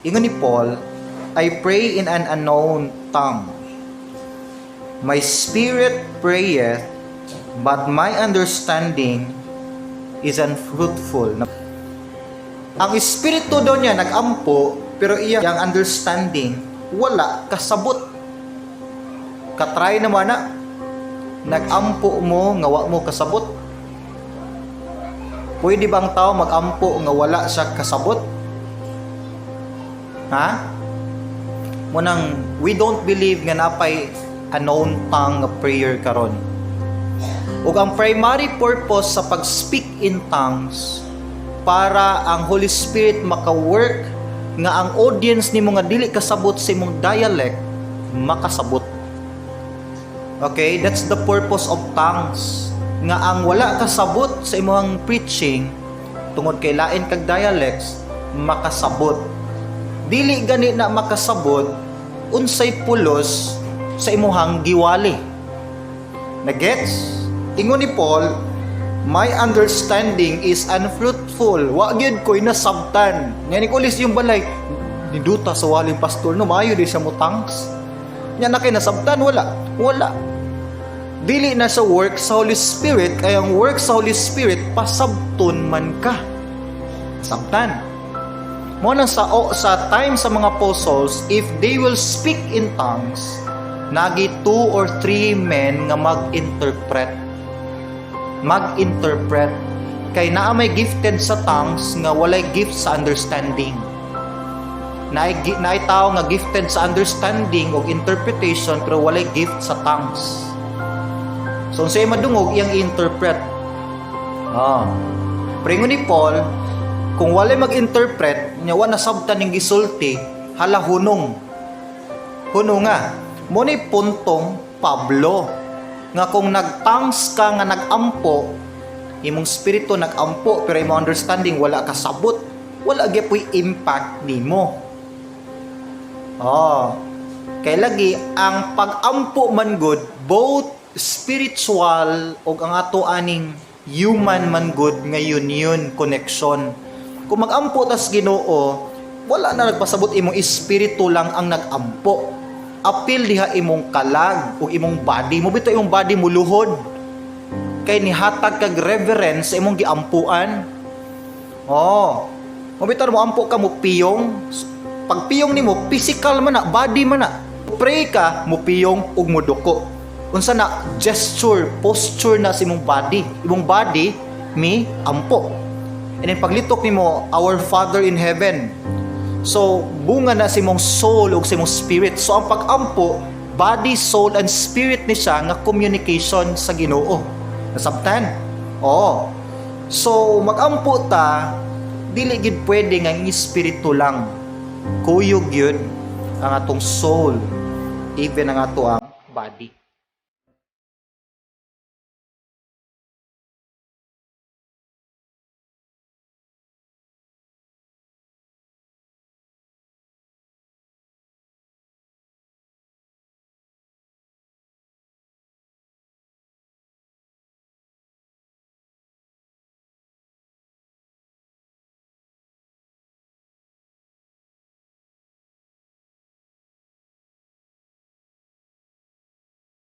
Ingon ni Paul, I pray in an unknown tongue. My spirit prayeth, but my understanding is unfruitful. Ang espiritu daw niya nag-ampo, pero iyang understanding wala kasabot. Katry naman na, nag-ampo mo nga wa mo kasabot. Pwede bang tao mag-ampo nga wala siya kasabot? Ha? Munang, we don't believe nga napay unknown tongue nga prayer karon. Ug ang primary purpose sa pag-speak in tongues para ang Holy Spirit maka-work nga ang audience nimo nga dili kasabot sa imong dialect makasabot. Okay, that's the purpose of tongues. Nga ang wala kasabot sa imong preaching tungod kay lain kag dialects makasabot. Dili gani na makasabot unsay pulos sa imuhang giwali. Nagets? Ingon ni Paul, my understanding is unfruitful. Wa gyud ko'y nasabtan. Ngani kulis yung balay, niduta sa waling pastor no maayo di siya mo tongues. Nya na kay nasabtan wala. Dili na sa work sa Holy Spirit, kaya ang work sa Holy Spirit pasabton man ka. Sabtan. Mo na sa time sa mga apostles, if they will speak in tongues, nagi 2 or 3 men nga mag-interpret. Kay naa may gifted sa tongues nga walay gift sa understanding. Naay tao nga gifted sa understanding o interpretation pero walay gift sa tongues. So unsay madungog iyang interpret. Pringon ni Paul, kung walay mag-interpret, nya wa nasabtan ning gisulti, hala hunong. Hunonga. Mo ni puntong Pablo nga kung nag-tongues ka nga nag-ampo, imong spirito nag-ampo pero imong understanding wala kasabot, wala gyud impact nimo. Kay lagi ang pag-ampo man good, both spiritual o ang ato aning human man good ngayon yun connection. Kung mag-ampo tas Ginoo, wala na nagpasabot imong espiritu lang ang nag-ampo. Apil diha imong kalag o imong body. Mo bitaw imong body mo luhod. Kay nihatag kag reverence sa imong giampuan. Mo bitaw mo ampo ka mo piyong. Pag piyong nimo physical man na, body man na. Pray ka mo piyong ug mo duko. Unsa na gesture, posture na sa imong body. Imong body mi ampo. And then paglitok nimo, our Father in heaven. So, bunga na si mong soul o si mong spirit. So, ang pag-ampo, body, soul, and spirit ni siya nga communication sa Ginoo. Nasabtan? So, mag-ampo ta, dili gid pwede nga ang espiritu lang. Kuyog yun ang atong soul, even ang ato ang body.